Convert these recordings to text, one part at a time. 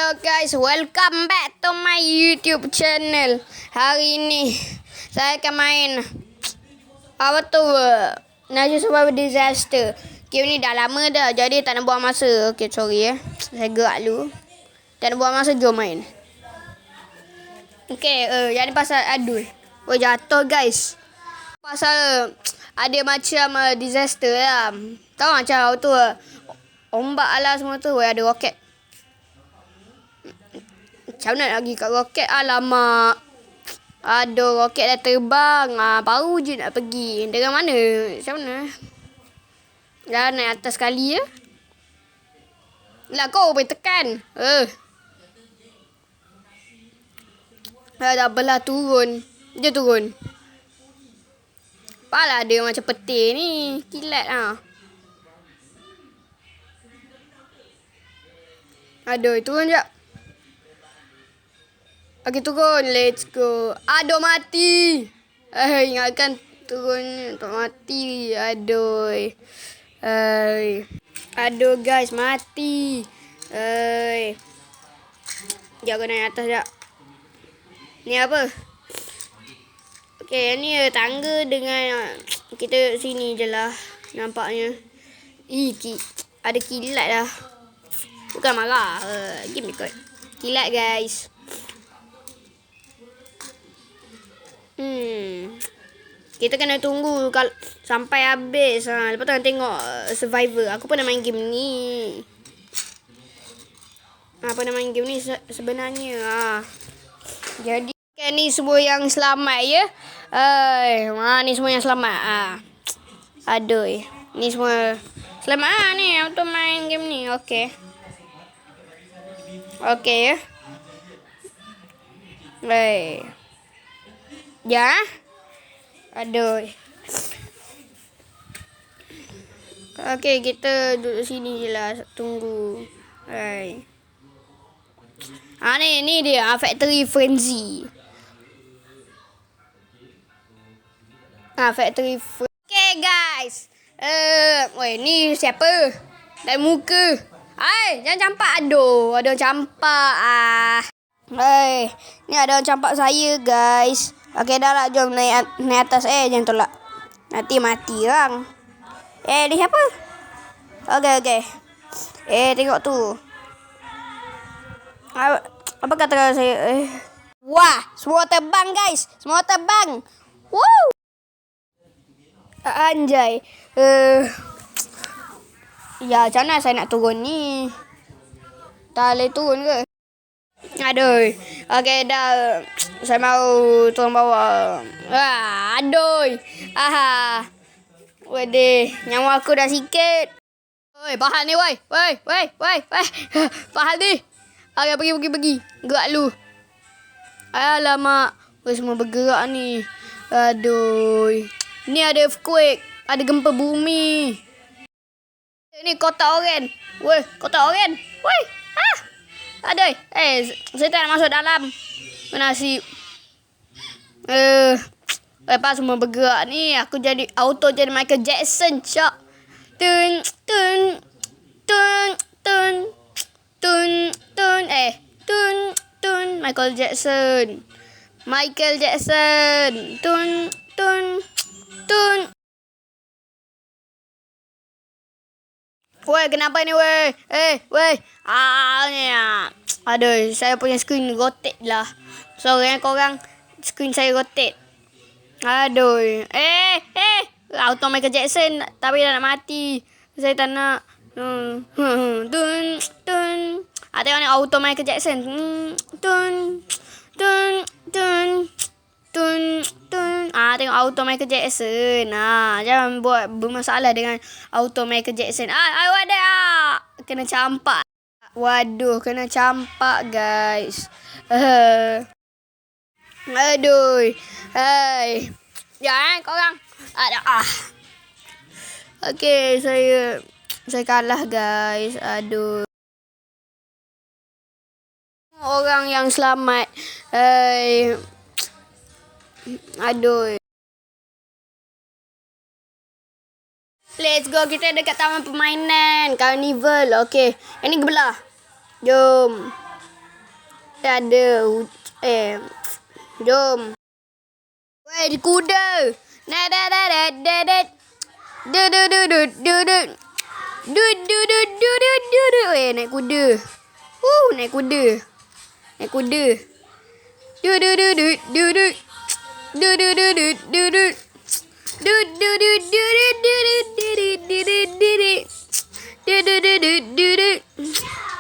Hello guys, welcome back to my YouTube channel. Hari ni saya akan main Nature Survival Disaster. Game ni dah lama dah, jadi tak nak buang masa. Okay, sorry saya gerak dulu. Tak nak buang masa, jom main. Okay, yang ni pasal adul. Oh, jatuh guys. Pasal ada macam disaster lah. Tahu macam tu ombak lah semua tu. Ada roket. Macam mana nak pergi kat roket? Alamak. Aduh, roket dah terbang. Baru je nak pergi. Dengan mana? Macam mana? Dah naik atas sekali ya. Lah kau boleh tekan. Dah belah turun. Dia turun. Apalah ada macam peti ni. Kilat lah. Aduh, turun jap. Okay, turun. Let's go. Aduh, mati. Ingatkan turun tak mati. Aduh. Aduh, guys. Mati. Sekejap aku naik atas sekejap. Ni apa? Okay, ni tangga dengan kita sini je lah. Nampaknya. Ada kilat dah. Bukan marah. Game ikut. Kilat, guys. Kita kena tunggu sampai habis. Lepas tu nak tengok Survivor. Aku pernah main game ni. Pernah main game ni sebenarnya. Jadi ni semua yang selamat ya. Ni semua yang selamat. Aduh. Ni semua selamat ni untuk main game ni. Okay. Okay ya. Ya. Aduh. Okay, kita duduk sini je lah. Tunggu. Ni dia. Factory Frenzy. Factory Frenzy. Okay, guys. Ni siapa? Dari muka. Jangan campak. Aduh, ada campak. Ni ada campak saya, guys. Okay, dah lah. Jom naik atas. Jangan tolak. Nanti mati orang. Ni siapa? Okay. Tengok tu. Apa kata saya? Wah, semua terbang, guys. Semua terbang. Woo! Anjay. Ya, macam mana saya nak turun ni? Tak boleh turun ke? Aduh. Okay, dah. Saya mau turun bawah. Aduh. Waduh. Nyawa aku dah sikit. Bahan ni, woi. Bahan ni. Okay, pergi. Gerak lu. Alamak. Semua bergerak ni. Aduh. Ni ada earthquake. Ada gempa bumi. Ni kotak oren. Kotak oren. Aduh. Saya tak nak masuk dalam. Nasib. Lepas semua bergerak ni. Aku jadi auto jadi Michael Jackson. Cak. Tun. Michael Jackson. Tun. Woi, kenapa ni woi? Ni. Aduh, saya punya screen rotate lah. Sorry korang, screen saya rotate. Aduh. Auto Michael Jackson tapi dah nak mati. Saya tak nak. Tun. Tengok ni auto Michael Jackson. Tun. Tengok auto Michael Jackson. Jangan buat bermasalah dengan auto Michael Jackson. Waduh. Kena campak. Waduh, kena campak, guys. Aduh. Korang. Okay, saya kalah, guys. Aduh. Orang yang selamat. Aduh. Let's go. Kita dekat taman permainan. Carnival. Okay. Ini belah. Jom. Ada. Jom. Weh, di kuda. Nah, dah, dah, dah, dah, dah. Du, du, du, du, du, du. Du, du, du, du, du, du, du. Naik kuda. Naik kuda. Naik kuda. Du, du, du, du, du, du. Du, du, du, du, du, du. Du, du, du, du, du, du, du, du, du, du, du, du. Du, du, du, du, du, du.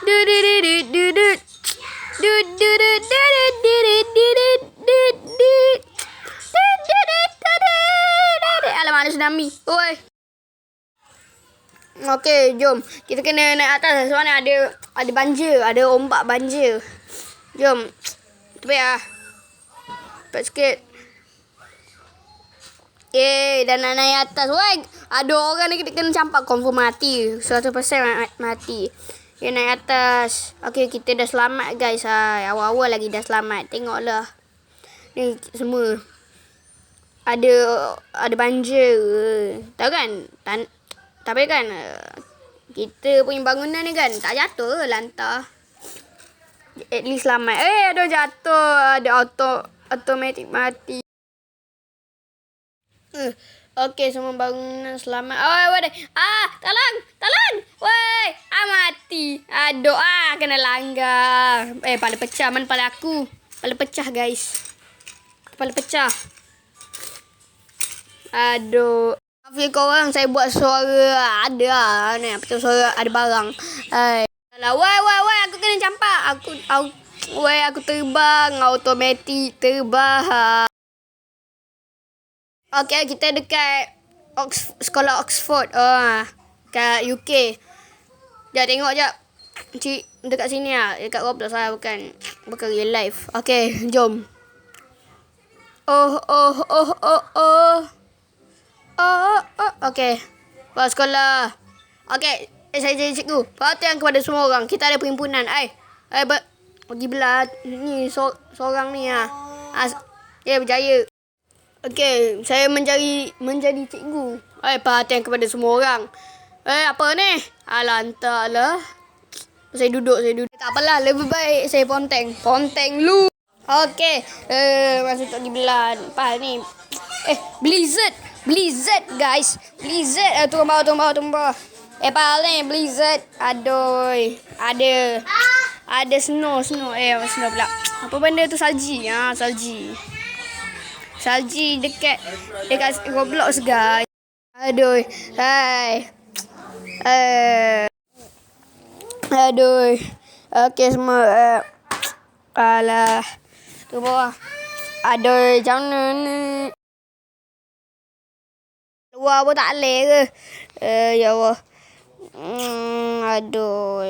Du, du, du, du, du, du. Du, du, du, du, du, du, du, du, du. Alamak, ada tsunami. Oi. Okey, jom. Kita kena naik atas. Sebab ni ada banjir. Ada ombak banjir. Jom. Cepat lah. Cepat sikit. Dah nak naik atas. Woi, ada orang ni kita kena campak. Confirm mati. 100% mati. Naik atas. Okey, kita dah selamat guys. Awal-awal lagi dah selamat. Tengoklah. Ni semua. Ada banjir. Tahu kan? Tapi kan kita punya bangunan ni kan tak jatuh ke lantar. At least selamat. Ada jatuh. Ada automatic mati. Okey, semua bangunan selamat. Waduh. Tolong. Woi, mati. Aduh, kena langgar. Kepala pecah. Mana kepala aku? Kepala pecah, guys. Kepala pecah. Aduh. Maafkan korang, saya buat suara ada lah. Ni, betul suara ada barang. Woi, aku kena campak. Aku terbang. Automatik terbang. Okey, kita dekat sekolah Oxford. Kat UK. Jap, tengok jap. Cik, dekat sini lah. Dekat Roblox lah. Bukan real life. Okey, jom. Okey. Bawa sekolah. Okey. Saya jadi cikgu. Perhatian kepada semua orang. Kita ada perhimpunan. Pergi belah ni seorang ni lah. Berjaya. Okey. Saya menjadi cikgu. Perhatian kepada semua orang. Apa ni? Lantak lah. Saya duduk. Tak apalah. Lebih baik saya ponteng. Ponteng lu. Okey. Masuk tak di belah. Apa ni? Blizzard guys. Blizzard. Turun bawah. Pal ni blizzard. Aduh. Ada snow. Snow pula. Apa benda tu? Salji. Salji dekat Roblox guys. Aduh. Hai. Aduh. Okey semua. Alah. Tu bawah. Aduh, macam mana ni? Luar pun tak boleh ke? Ya Allah. Aduh.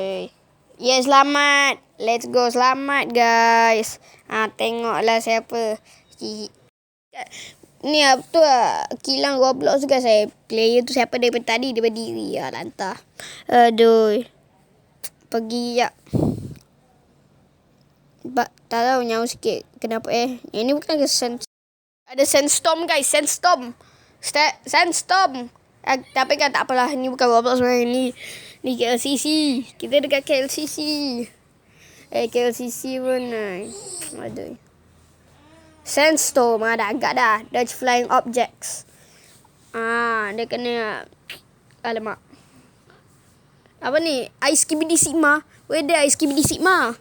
Selamat. Let's go. Selamat, guys. Tengoklah siapa. Ni apa tu lah. Kilang Roblox guys. Player tu siapa daripada tadi. Dia berdiri. Lantar. Aduh. Pergi sekejap. Tak tahu nyawa sikit. Kenapa Ini bukan ke ada sandstorm guys. Sandstorm. Tapi kan tak apalah. Ni bukan Roblox sebenarnya. Ni KLCC. Kita dekat KLCC. KLCC pun. Aduh. Sandstorm. Dah agak dah. Dodge flying objects. Dia kena. Alamak. Apa ni? Ice Skibidi Sigma. Where there Ice Skibidi Sigma?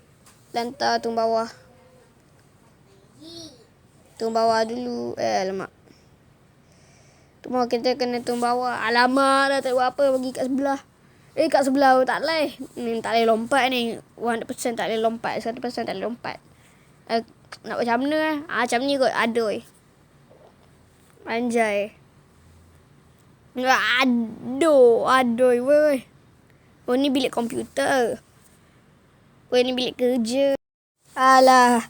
Lantar turun bawah. Turun bawah dulu. Alamak. Kita kena turun bawah. Alamak dah tak buat apa. Pergi kat sebelah. Kat sebelah tak boleh. Ni tak boleh lompat ni. 100% tak boleh lompat. 100% tak boleh lompat. Nak macam mana macam ni kot. Aduh. Anjay. Aduh. Woi. Ni bilik komputer. Ni bilik kerja. Alah.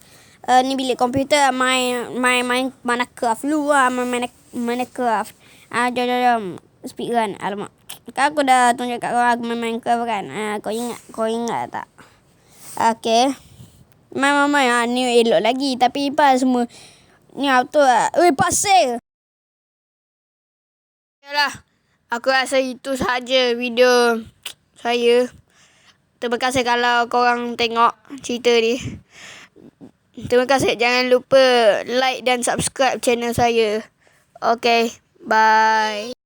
Ni bilik komputer. Main Minecraft lu lah. Main Minecraft. Jom. Speedrun. Alamak. Aku dah tunjuk kat korang aku main Minecraft kan. Kau ingat tak? Okay. Main. Ni elok lagi. Tapi pas semua. Ni apa tu lah. Pasir. Yalah. Aku rasa itu sahaja video saya. Terima kasih kalau korang tengok cerita ni. Terima kasih. Jangan lupa like dan subscribe channel saya. Okay, bye.